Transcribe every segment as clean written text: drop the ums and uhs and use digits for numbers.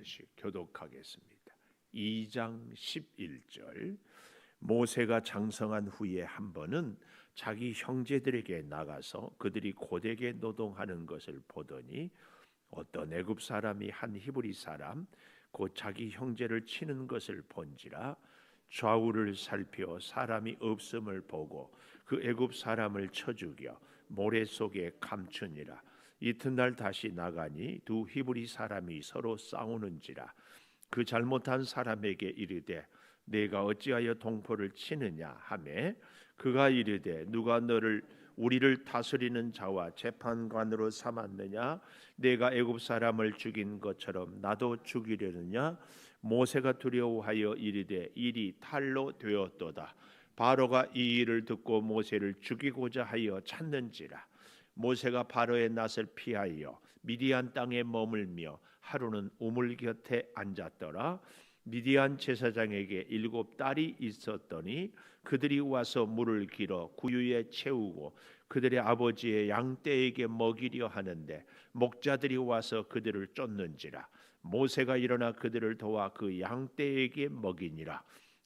번씩 교독하겠습니다. 2장 11절. 모세가 장성한 후에 한 번은 자기 형제들에게 나가서 그들이 고되게 노동하는 것을 보더니 어떤 애굽 사람이 한 히브리 사람 곧 자기 형제를 치는 것을 본지라. 좌우를 살펴 사람이 없음을 보고 그 애굽 사람을 쳐 죽여 모래 속에 감추니라. 이튿날 다시 나가니 두 히브리 사람이 서로 싸우는지라. 그 잘못한 사람에게 이르되 내가 어찌하여 동포를 치느냐 하매 그가 이르되 누가 우리를 다스리는 자와 재판관으로 삼았느냐? 내가 애굽 사람을 죽인 것처럼 나도 죽이려느냐? 모세가 두려워하여 이르되 일이 탈로 되었도다. 바로가 이 일을 듣고 모세를 죽이고자 하여 찾는지라. 모세가 바로의 낯을 피하여 미디안 땅에 머물며 하루는 우물 곁에 앉았더라. 미디안 제사장에게 7 딸이 있었더니 그들이 와서 물을 길어 구유에 채우고 그들의 아버지의 양떼에게 먹이려 하는데 목자들이 와서 그들을 쫓는지라. 모세가 일어나 그들을 도와 그 양떼에게 먹이니라.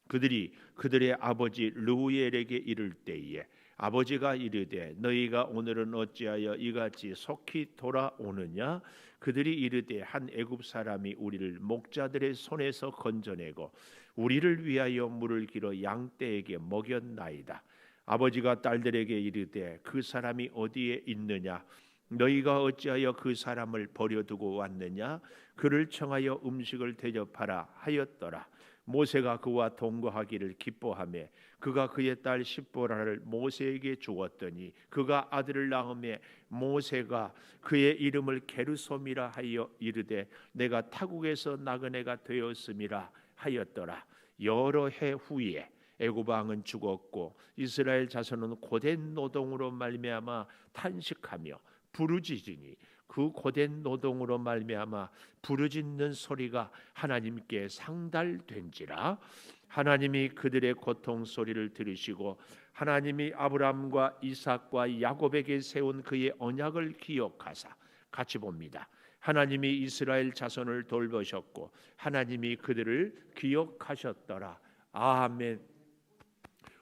그들이 그들의 아버지 르우엘에게 이를 때에 아버지가 이르되 너희가 오늘은 어찌하여 이같이 속히 돌아오느냐? 그들이 이르되 한 애굽 사람이 우리를 목자들의 손에서 건져내고 우리를 위하여 물을 길어 양떼에게 먹였나이다. 아버지가 딸들에게 이르되 그 사람이 어디에 있느냐? 너희가 어찌하여 그 사람을 버려두고 왔느냐? 그를 청하여 음식을 대접하라 하였더라. 모세가 그와 동거하기를 기뻐하며 그가 그의 딸 십보라를 모세에게 주었더니 그가 아들을 낳음에 모세가 그의 이름을 게르솜이라 하여 이르되 내가 타국에서 나그네가 되었음이라 하였더라. 여러 해 후에 애굽 왕은 죽었고 이스라엘 자손은 고된 노동으로 말미암아 탄식하며 부르짖으니 그 고된 노동으로 말미암아 부르짖는 소리가 하나님께 상달된지라. 하나님이 그들의 고통 소리를 들으시고 하나님이 아브라함과 이삭과 야곱에게 세운 그의 언약을 기억하사 같이 봅니다. 하나님이 이스라엘 자손을 돌보셨고 하나님이 그들을 기억하셨더라. 아멘.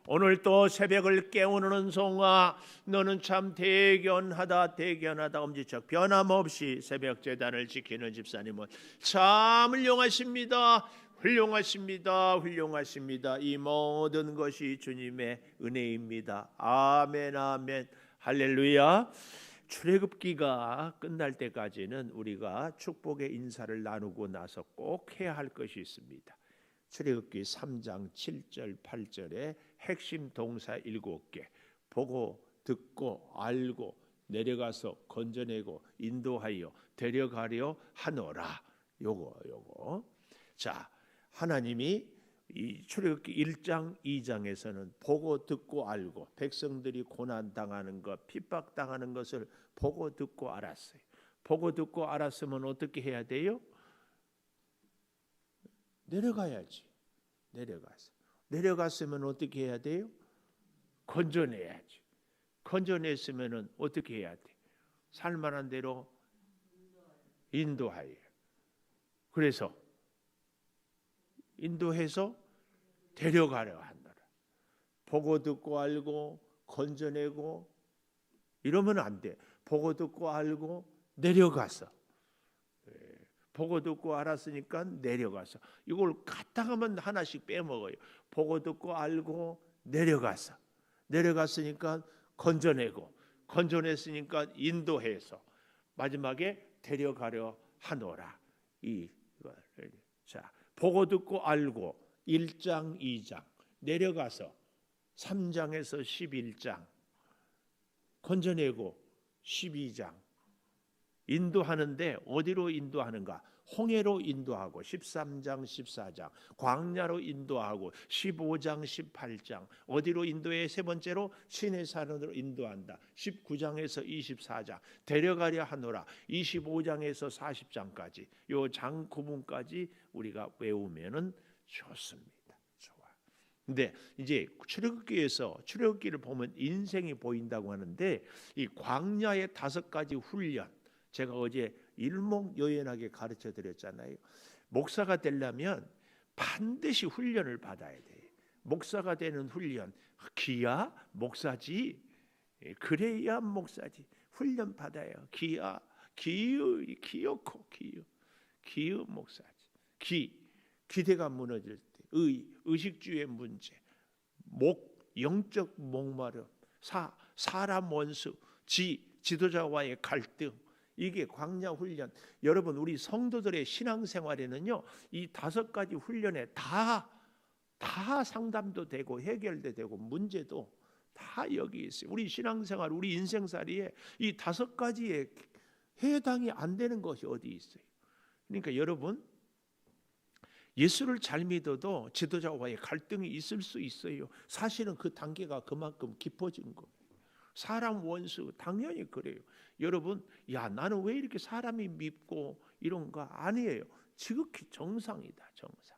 오늘 또 새벽을 깨우는 은송아 너는 참 대견하다 엄지척. 변함없이 새벽 제단을 지키는 집사님은 참 훌륭하십니다. 이 모든 것이 주님의 은혜입니다. 아멘 아멘 할렐루야. 출애굽기가 끝날 때까지는 우리가 축복의 인사를 나누고 나서 꼭 해야 할 것이 있습니다. 출애굽기 3장 7절 8절에 핵심 동사 7개 보고 듣고 알고 내려가서 건져내고 인도하여 데려가려 하노라. 요거. 자, 하나님이 이 출애굽기 1장 2장에서는 보고 듣고 알고 백성들이 고난 당하는 것, 핍박 당하는 것을 보고 듣고 알았어요. 보고 듣고 알았으면 어떻게 해야 돼요? 내려가야지. 내려갔으면 어떻게 해야 돼요? 건져내야지. 건져냈으면 어떻게 해야 돼? 살만한 대로 인도하여. 그래서 인도해서 데려가려 한다. 보고 듣고 알고 건져내고 이러면 안 돼. 보고 듣고 알고 내려가서. 보고 듣고 알았으니까 내려가서. 이걸 갖다가면 하나씩 빼먹어요. 보고 듣고 알고 내려갔으니까 건져내고 건져냈으니까 인도해서 마지막에 데려가려 하노라. 자, 보고 듣고 알고 1장 2장 내려가서 3장에서 11장 건져내고 12장 인도하는데 어디로 인도하는가? 홍해로 인도하고 13장 14장 광야로 인도하고 15장 18장 어디로 인도해? 세 번째로 시내산으로 인도한다. 19장에서 24장 데려가려 하노라. 25장에서 40장까지 요 장 구분까지 우리가 외우면은 좋습니다. 좋아. 근데 이제 출애굽기에서 출애굽기를 보면 인생이 보인다고 하는데 이 광야의 5가지 훈련 제가 어제 일목요연하게 가르쳐 드렸잖아요. 목사가 되려면 반드시 훈련을 받아야 돼요. 목사가 되는 훈련, 기야 목사지. 그래야 목사지. 훈련 받아요. 기어코 기어 목사지. 기대가 무너질 때, 의식주의 문제, 영적 목마름, 사람 원수, 지도자와의 갈등, 이게 광야 훈련. 여러분, 우리 성도들의 신앙생활에는요, 이 5가지 훈련에 다 상담도 되고 해결도 되고 문제도 다 여기 있어요. 우리 신앙생활, 우리 인생살이에 이 5가지에 해당이 안 되는 것이 어디 있어요? 그러니까 여러분, 예수를 잘 믿어도 지도자와의 갈등이 있을 수 있어요. 사실은 그 단계가 그만큼 깊어진 거예요. 사람 원수, 당연히 그래요. 여러분, 나는 왜 이렇게 사람이 밉고 이런가? 아니에요. 지극히 정상이다, 정상.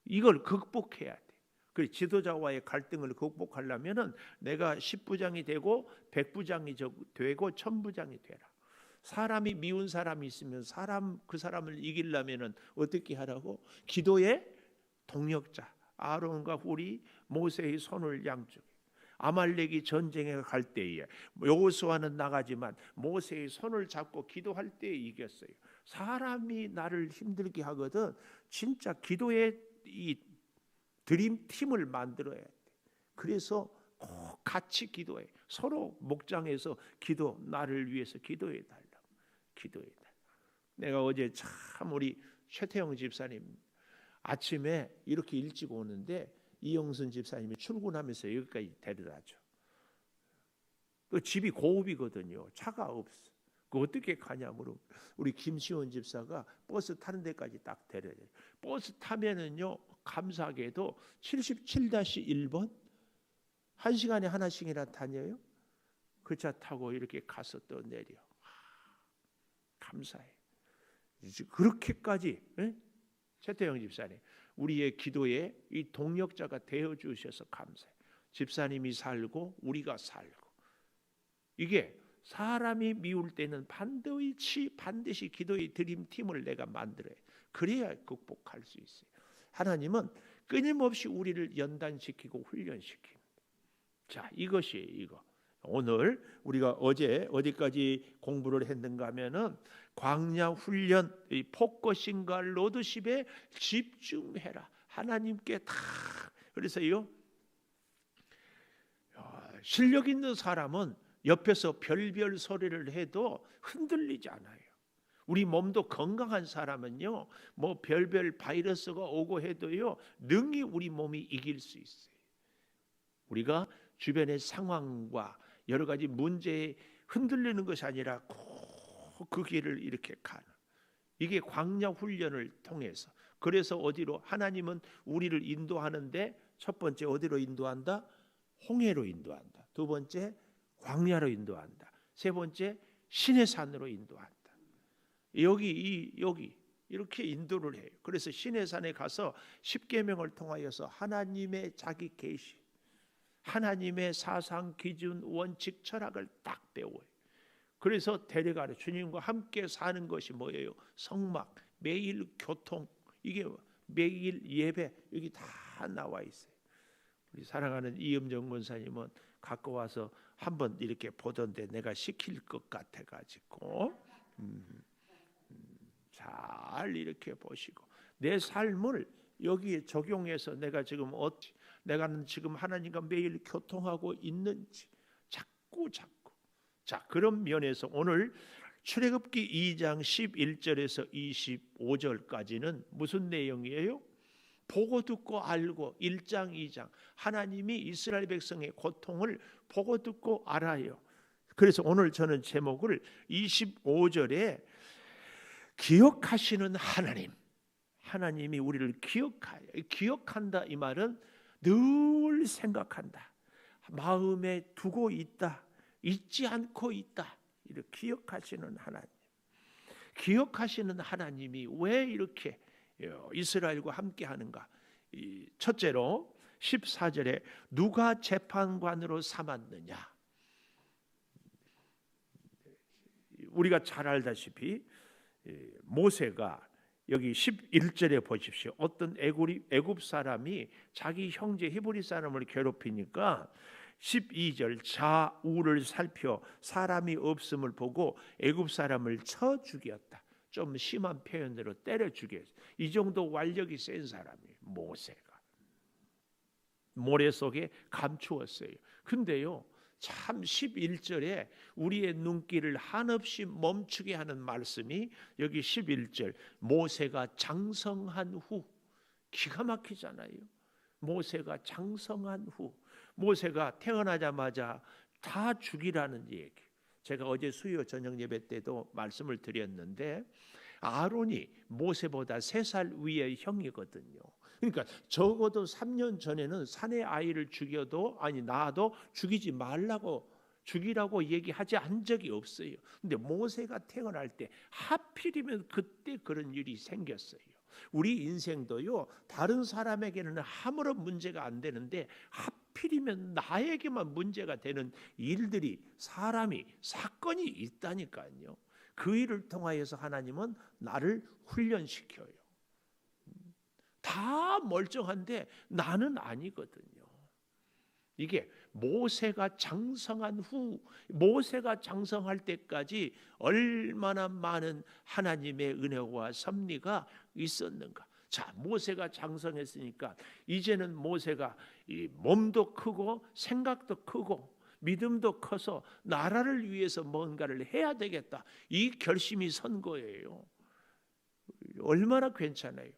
이걸 극복해야 돼. 그 지도자와의 갈등을 극복하려면은 내가 10부장이 되고 100부장이 되고 1000부장이 되라. 사람이 미운 사람이 있으면 그 사람을 이기려면은 어떻게 하라고? 기도의 동력자 아론과 훌이 모세의 손을 양쪽에, 아말렉이 전쟁에 갈 때에 여호수아는 나가지만 모세의 손을 잡고 기도할 때에 이겼어요. 사람이 나를 힘들게 하거든 진짜 기도의 이 드림팀을 만들어야 돼. 그래서 꼭 같이 기도해. 서로 목장에서 나를 위해서 기도해 달라. 내가 어제 참 우리 최태영 집사님 아침에 이렇게 일찍 오는데 이영순 집사님이 출근하면서 여기까지 데려다줘. 그 집이 고읍이거든요. 차가 없어. 그 어떻게 가냐므로 우리 김시원 집사가 버스 타는 데까지 딱 데려다줘. 버스 타면은요, 감사하게도 77-1번 1시간에 하나씩이나 다녀요. 그 차 타고 이렇게 가서 또 내려. 감사해. 그렇게까지 최태영 집사님 우리의 기도에 이 동력자가 되어 주셔서 감사해. 집사님이 살고 우리가 살고, 이게 사람이 미울 때는 반드시 기도의 드림팀을 내가 만들어야, 그래야 극복할 수 있어요. 하나님은 끊임없이 우리를 연단시키고 훈련시킵니다. 자, 이것이 이거. 오늘 우리가 어제 어디까지 공부를 했는가 하면은 광야 훈련, 이 포커싱과 로드십에 집중해라. 하나님께 다. 그래서요, 실력 있는 사람은 옆에서 별별 소리를 해도 흔들리지 않아요. 우리 몸도 건강한 사람은요, 뭐 별별 바이러스가 오고 해도요, 능히 우리 몸이 이길 수 있어요. 우리가 주변의 상황과 여러 가지 문제에 흔들리는 것이 아니라 그 길을 이렇게 가는, 이게 광야 훈련을 통해서. 그래서 어디로? 하나님은 우리를 인도하는데 첫 번째 어디로 인도한다? 홍해로 인도한다. 두 번째 광야로 인도한다. 세 번째 시내산으로 인도한다. 여기 이렇게 인도를 해요. 그래서 시내산에 가서 십계명을 통하여서 하나님의 자기 계시, 하나님의 사상, 기준, 원칙, 철학을 딱 배워요. 그래서 데려가려. 주님과 함께 사는 것이 뭐예요? 성막, 매일 교통, 이게 매일 예배, 여기 다 나와 있어요. 우리 사랑하는 이음정 권사님은 갖고 와서 한번 이렇게 보던데 내가 시킬 것 같아가지고 잘 이렇게 보시고 내 삶을 여기에 적용해서 내가 지금 하나님과 매일 교통하고 있는지 자꾸. 자, 그런 면에서 오늘 출애굽기 2장 11절에서 25절까지는 무슨 내용이에요? 보고 듣고 알고 1장 2장 하나님이 이스라엘 백성의 고통을 보고 듣고 알아요. 그래서 오늘 저는 제목을 25절에 기억하시는 하나님이 우리를 기억한다. 이 말은 늘 생각한다, 마음에 두고 있다, 잊지 않고 있다. 이렇게 기억하시는 하나님. 기억하시는 하나님이 왜 이렇게 이스라엘과 함께 하는가? 첫째로 14절에 누가 재판관으로 삼았느냐? 우리가 잘 알다시피 모세가 여기 11절에 보십시오. 어떤 애굽 사람이 자기 형제 히브리 사람을 괴롭히니까 12절 좌우를 살펴 사람이 없음을 보고 애굽 사람을 쳐 죽였다. 좀 심한 표현으로 때려 죽였어요. 이 정도 완력이 센 사람이에요. 모세가 모래 속에 감추었어요. 근데요, 참 11절에 우리의 눈길을 한없이 멈추게 하는 말씀이 여기 11절 모세가 장성한 후, 기가 막히잖아요. 모세가 장성한 후, 모세가 태어나자마자 다 죽이라는 얘기. 제가 어제 수요 저녁 예배 때도 말씀을 드렸는데 아론이 모세보다 3살 위의 형이거든요. 그러니까 적어도 3년 전에는 산의 아이를 죽여도 낳아도 죽이지 말라고 죽이라고 얘기하지 않은 적이 없어요. 근데 모세가 태어날 때 하필이면 그때 그런 일이 생겼어요. 우리 인생도요, 다른 사람에게는 아무런 문제가 안 되는데 하필이면 나에게만 문제가 되는 일들이 사건이 있다니까요. 그 일을 통하여서 하나님은 나를 훈련시켜요. 다 멀쩡한데 나는 아니거든요. 이게 모세가 장성한 후, 모세가 장성할 때까지 얼마나 많은 하나님의 은혜와 섭리가 있었는가. 자, 모세가 장성했으니까 이제는 모세가 이 몸도 크고 생각도 크고 믿음도 커서 나라를 위해서 뭔가를 해야 되겠다. 이 결심이 선 거예요. 얼마나 괜찮아요.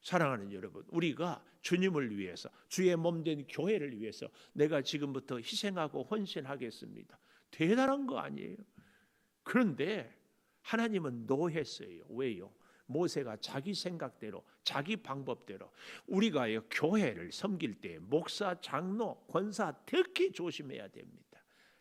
사랑하는 여러분, 우리가 주님을 위해서, 주의 몸된 교회를 위해서 내가 지금부터 희생하고 헌신하겠습니다. 대단한 거 아니에요? 그런데 하나님은 노했어요. 왜요? 모세가 자기 생각대로, 자기 방법대로. 우리가 교회를 섬길 때 목사, 장로, 권사 특히 조심해야 됩니다.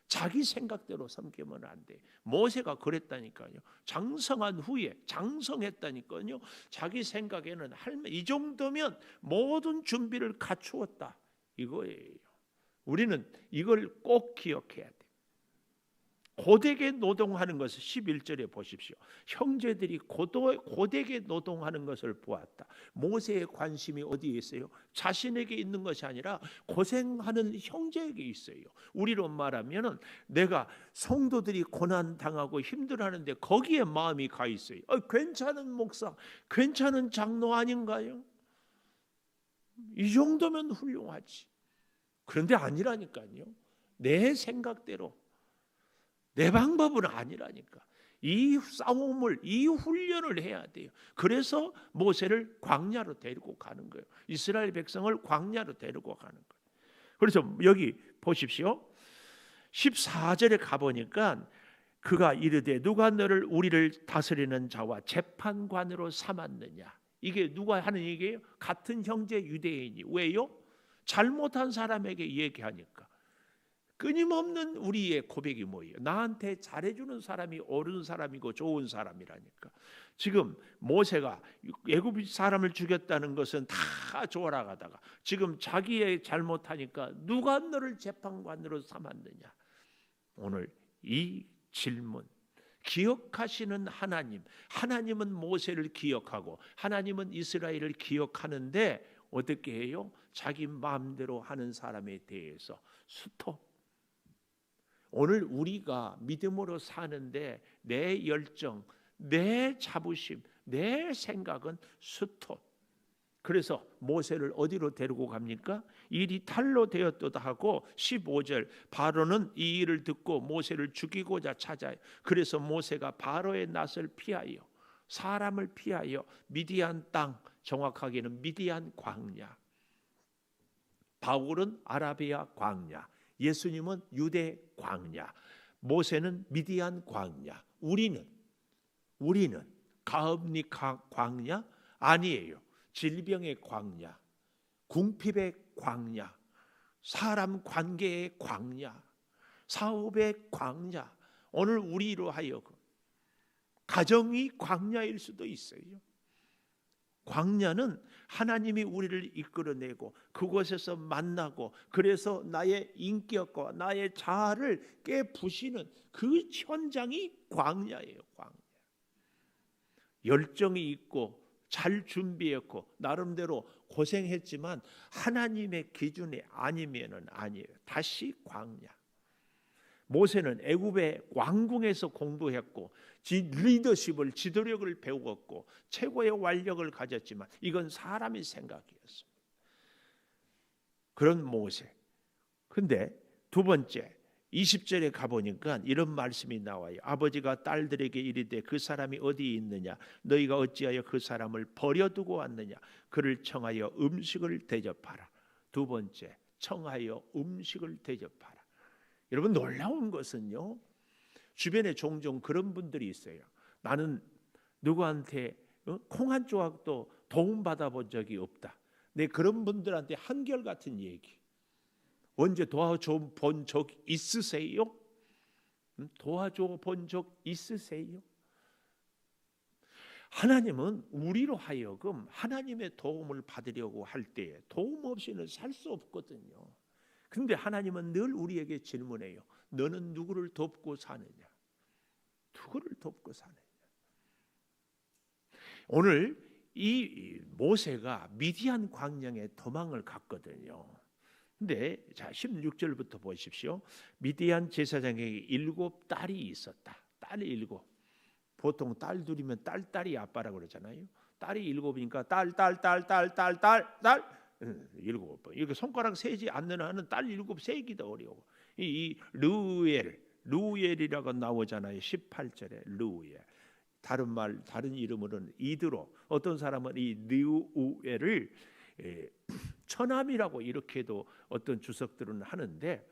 자기 생각대로 섬기면 안 돼. 모세가 그랬다니까요. 장성한 후에 장성했다니까요. 자기 생각에는 이 정도면 모든 준비를 갖추었다 이거예요. 우리는 이걸 꼭 기억해야 돼. 고되게 노동하는 것을 11절에 보십시오. 형제들이 고되게 노동하는 것을 보았다. 모세의 관심이 어디에 있어요? 자신에게 있는 것이 아니라 고생하는 형제에게 있어요. 우리로 말하면 내가 성도들이 고난당하고 힘들어하는데 거기에 마음이 가 있어요. 괜찮은 목사, 괜찮은 장로 아닌가요? 이 정도면 훌륭하지. 그런데 아니라니까요. 내 생각대로, 내 방법은 아니라니까. 이 싸움을, 이 훈련을 해야 돼요. 그래서 모세를 광야로 데리고 가는 거예요. 이스라엘 백성을 광야로 데리고 가는 거예요. 그래서 여기 보십시오. 14절에 가보니까 그가 이르되 누가 너를 우리를 다스리는 자와 재판관으로 삼았느냐. 이게 누가 하는 얘기예요? 같은 형제 유대인이. 왜요? 잘못한 사람에게 얘기하니까. 끊임없는 우리의 고백이 뭐예요? 나한테 잘해주는 사람이 옳은 사람이고 좋은 사람이라니까. 지금 모세가 애굽 사람을 죽였다는 것은 다 좋아라가다가 지금 자기의 잘못하니까 누가 너를 재판관으로 삼았느냐. 오늘 이 질문, 기억하시는 하나님, 하나님은 모세를 기억하고 하나님은 이스라엘을 기억하는데 어떻게 해요? 자기 마음대로 하는 사람에 대해서 스톱. 오늘 우리가 믿음으로 사는데 내 열정, 내 자부심, 내 생각은 스톱. 그래서 모세를 어디로 데리고 갑니까? 일이 탈로 되었도다 하고 15절 바로는 이 일을 듣고 모세를 죽이고자 찾아요. 그래서 모세가 바로의 낯을 피하여 사람을 피하여 미디안 땅, 정확하게는 미디안 광야, 바울은 아라비아 광야, 예수님은 유대 광야, 모세는 미디안 광야. 우리는 가업리 광야 아니에요. 질병의 광야, 궁핍의 광야, 사람 관계의 광야, 사업의 광야. 오늘 우리로 하여금 가정이 광야일 수도 있어요. 광야는 하나님이 우리를 이끌어내고 그곳에서 만나고 그래서 나의 인격과 나의 자아를 깨부시는 그 현장이 광야예요. 광야. 열정이 있고 잘 준비했고 나름대로 고생했지만 하나님의 기준이 아니면은 아니에요. 다시 광야. 모세는 애굽의 왕궁에서 공부했고 리더십을 지도력을 배웠고 최고의 완력을 가졌지만 이건 사람의 생각이었습니다. 그런 모세. 근데 두 번째 20절에 가보니까 이런 말씀이 나와요. 아버지가 딸들에게 이르되 그 사람이 어디에 있느냐 너희가 어찌하여 그 사람을 버려두고 왔느냐 그를 청하여 음식을 대접하라. 두 번째 청하여 음식을 대접하라. 여러분 놀라운 것은요, 주변에 종종 그런 분들이 있어요. 나는 누구한테 콩 한 조각도 도움받아 본 적이 없다. 네, 그런 분들한테 한결같은 얘기. 언제 도와줘 본 적 있으세요? 도와줘 본 적 있으세요? 하나님은 우리로 하여금 하나님의 도움을 받으려고 할 때 도움 없이는 살 수 없거든요. 근데 하나님은 늘 우리에게 질문해요. 너는 누구를 돕고 사느냐? 누구를 돕고 사느냐? 오늘 이 모세가 미디안 광야에 도망을 갔거든요. 근데 자 16절부터 보십시오. 미디안 제사장에게 7딸이 있었다. 딸이 7. 보통 딸 둘이면 딸이 아빠라고 그러잖아요. 딸이 7이니까 딸 7번. 이렇게 손가락 세지 않는 한은 딸 7 세기도 어려워. 이 루엘이라고 나오잖아요. 18절에 루엘. 다른 이름으로는 이드로. 어떤 사람은 이 느우엘을 처남이라고 이렇게도 어떤 주석들은 하는데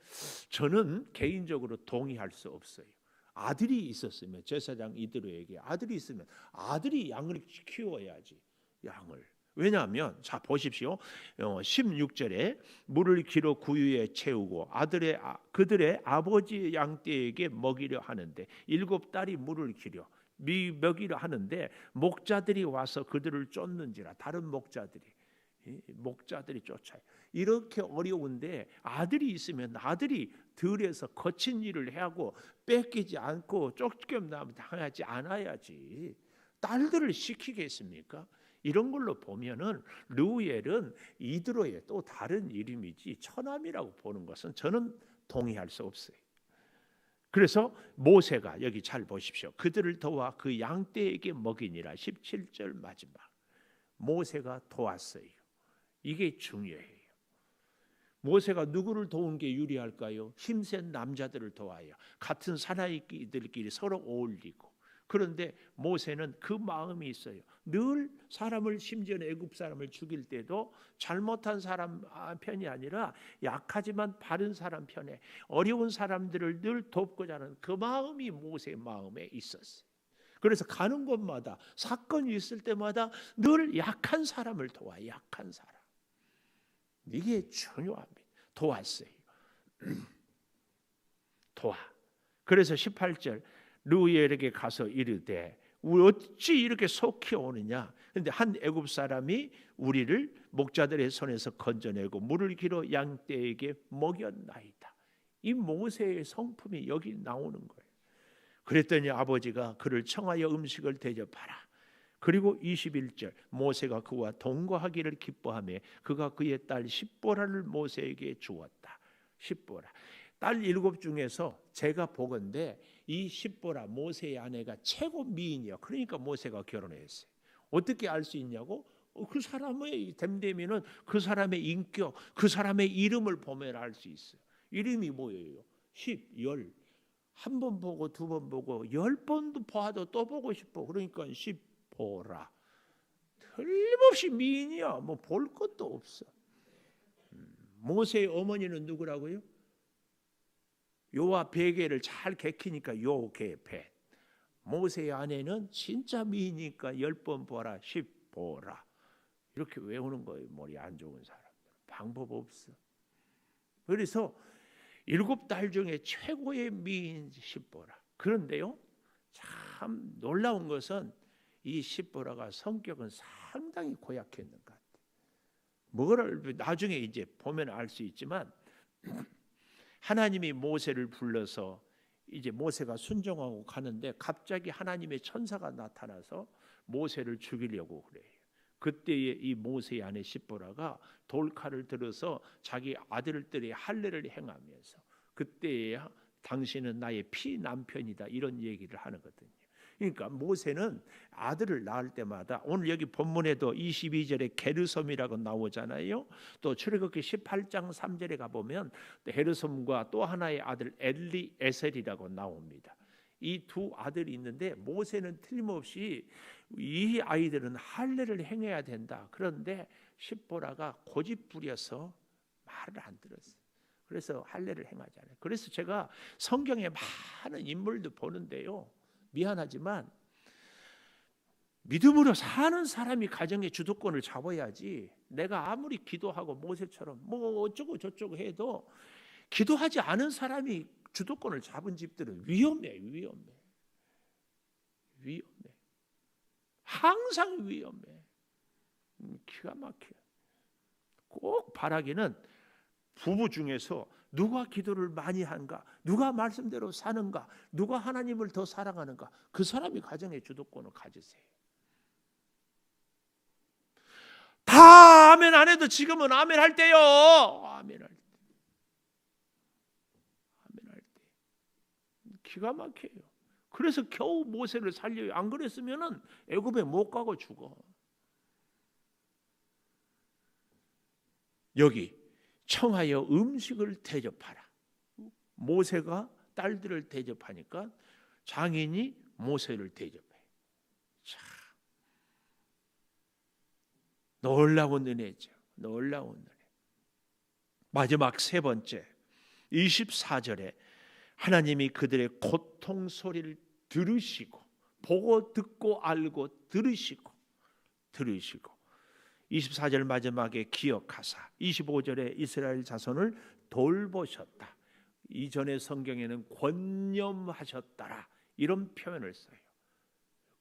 저는 개인적으로 동의할 수 없어요. 아들이 있었으면 제사장 이드로에게 아들이 있으면 아들이 양을 키워야지. 양을. 왜냐하면 자 보십시오. 16절에 물을 기로 구유에 채우고 그들의 아버지 양떼에게 먹이려 하는데 7딸이 물을 기려 먹이려 하는데 목자들이 와서 그들을 쫓는지라. 다른 목자들이 쫓아요. 이렇게 어려운데 아들이 있으면 아들이 들에서 거친 일을 하고 뺏기지 않고 쫓겨남 당하지 않아야지. 딸들을 시키겠습니까? 이런 걸로 보면은 루엘은 이드로의 또 다른 이름이지 처남이라고 보는 것은 저는 동의할 수 없어요. 그래서 모세가 여기 잘 보십시오. 그들을 도와 그 양떼에게 먹이니라. 17절 마지막. 모세가 도왔어요. 이게 중요해요. 모세가 누구를 도운 게 유리할까요? 힘센 남자들을 도와요. 같은 사나이들끼리 서로 어울리고. 그런데 모세는 그 마음이 있어요. 늘 사람을 심지어 애굽 사람을 죽일 때도 잘못한 사람 편이 아니라 약하지만 바른 사람 편에 어려운 사람들을 늘 돕고자 하는 그 마음이 모세의 마음에 있었어요. 그래서 가는 곳마다 사건이 있을 때마다 늘 약한 사람을 도와. 약한 사람. 이게 중요합니다. 도왔어요. 도와. 그래서 18절 루엘에게 가서 이르되 어찌 이렇게 속히 오느냐. 그런데 한 애굽 사람이 우리를 목자들의 손에서 건져내고 물을 기로 양떼에게 먹였나이다. 이 모세의 성품이 여기 나오는 거예요. 그랬더니 아버지가 그를 청하여 음식을 대접하라. 그리고 21절 모세가 그와 동거하기를 기뻐하며 그가 그의 딸 십보라를 모세에게 주었다. 십보라. 딸 7 중에서 제가 보건대 이 십보라 모세의 아내가 최고 미인이야. 그러니까 모세가 결혼했어요. 어떻게 알 수 있냐고? 그 사람의 됨되면은 그 사람의 인격, 그 사람의 이름을 보면 알 수 있어요. 이름이 뭐예요? 10, 10. 한 번 보고 2번 보고 10번도 봐도 또 보고 싶어. 그러니까 십보라. 틀림없이 미인이야. 뭐 볼 것도 없어. 모세의 어머니는 누구라고요? 요와 베개를 잘 개키니까 요게벳. 모세의 아내는 진짜 미니까 10번 보라 10보라 이렇게 외우는 거예요. 머리 안 좋은 사람들 방법 없어. 그래서 7딸 중에 최고의 미인 10보라. 그런데요 참 놀라운 것은 이 10보라가 성격은 상당히 고약했는 것 같아요. 뭐를 나중에 이제 보면 알 수 있지만 하나님이 모세를 불러서 이제 모세가 순종하고 가는데 갑자기 하나님의 천사가 나타나서 모세를 죽이려고 그래요. 그때에 이 모세의 아내 십보라가 돌칼을 들어서 자기 아들들의 할례를 행하면서 그때야 당신은 나의 피남편이다 이런 얘기를 하는 거거든요. 그러니까 모세는 아들을 낳을 때마다 오늘 여기 본문에도 22절에 게르솜이라고 나오잖아요. 또 출애굽기 18장 3절에 가보면 게르솜과 또 하나의 아들 엘리에셀이라고 나옵니다. 이 두 아들이 있는데 모세는 틀림없이 이 아이들은 할례를 행해야 된다. 그런데 십보라가 고집 부려서 말을 안 들었어요. 그래서 할례를 행하지 않아요. 그래서 제가 성경에 많은 인물도 보는데요, 미안하지만 믿음으로 사는 사람이 가정의 주도권을 잡아야지, 내가 아무리 기도하고 모세처럼 뭐 어쩌고 저쩌고 해도 기도하지 않은 사람이 주도권을 잡은 집들은 위험해. 항상 위험해. 기가 막혀. 꼭 바라기는 부부 중에서 누가 기도를 많이 하는가, 누가 말씀대로 사는가, 누가 하나님을 더 사랑하는가, 그 사람이 가정의 주도권을 가지세요. 다 아멘 안 해도 지금은 아멘 할 때요. 아멘 할 때. 기가 막혀요. 그래서 겨우 모세를 살려요. 안 그랬으면은 애굽에 못 가고 죽어. 여기 청하여 음식을 대접하라. 모세가 딸들을 대접하니까 장인이 모세를 대접해. 참 놀라운 은혜죠. 놀라운 은혜. 마지막 세 번째 24절에 하나님이 그들의 고통 소리를 들으시고, 보고 듣고 알고 들으시고 24절 마지막에 기억하사 25절에 이스라엘 자손을 돌보셨다. 이전의 성경에는 권념하셨다라 이런 표현을 써요.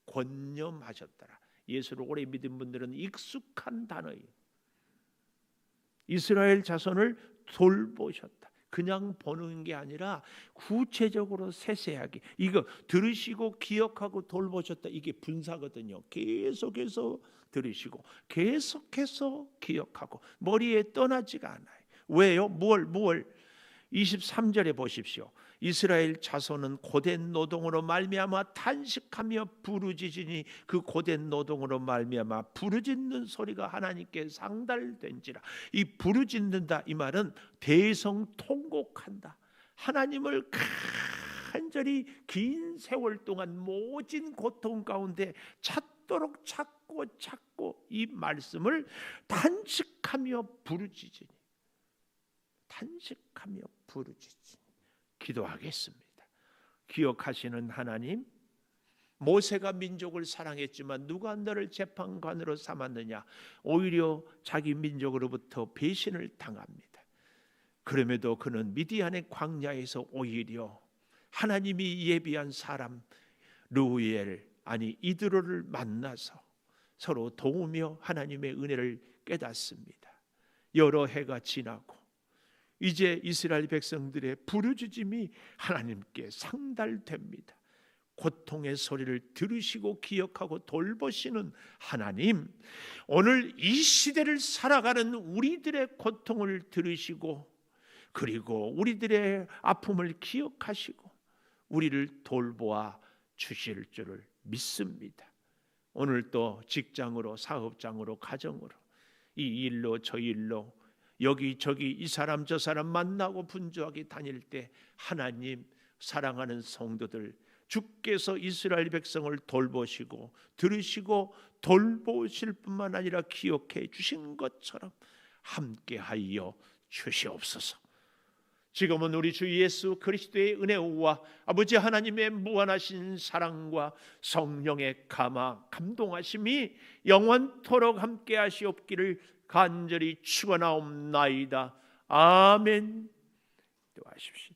권념하셨다라. 예수를 오래 믿은 분들은 익숙한 단어예요. 이스라엘 자손을 돌보셨다. 그냥 보는 게 아니라 구체적으로 세세하게, 이거 들으시고 기억하고 돌보셨다, 이게 분사거든요. 계속해서 들으시고 계속해서 기억하고 머리에 떠나지가 않아요. 왜요? 뭘 23절에 보십시오. 이스라엘 자손은 고된 노동으로 말미암아 탄식하며 부르짖으니 그 고된 노동으로 말미암아 부르짖는 소리가 하나님께 상달된지라. 이 부르짖는다 이 말은 대성통곡한다. 하나님을 간절히 긴 세월 동안 모진 고통 가운데 찾도록 찾고 이 말씀을 탄식하며 부르짖으니, 탄식하며 부르짖으니. 기도하겠습니다. 기억하시는 하나님, 모세가 민족을 사랑했지만 누가 너를 재판관으로 삼았느냐? 오히려 자기 민족으로부터 배신을 당합니다. 그럼에도 그는 미디안의 광야에서 오히려 하나님이 예비한 사람 르우엘 이드로를 만나서 서로 도우며 하나님의 은혜를 깨닫습니다. 여러 해가 지나고 이제 이스라엘 백성들의 부르짖음이 하나님께 상달됩니다. 고통의 소리를 들으시고 기억하고 돌보시는 하나님, 오늘 이 시대를 살아가는 우리들의 고통을 들으시고 그리고 우리들의 아픔을 기억하시고 우리를 돌보아 주실 줄을 믿습니다. 오늘 또 직장으로, 사업장으로, 가정으로, 이 일로 저 일로 여기저기 이 사람 저 사람 만나고 분주하게 다닐 때 하나님, 사랑하는 성도들, 주께서 이스라엘 백성을 돌보시고 들으시고 돌보실 뿐만 아니라 기억해 주신 것처럼 함께하여 주시옵소서. 지금은 우리 주 예수 그리스도의 은혜와 아버지 하나님의 무한하신 사랑과 성령의 감동하심이 영원토록 함께하시옵기를 간절히 축원하옵나이다. 아멘. 기도하십시오.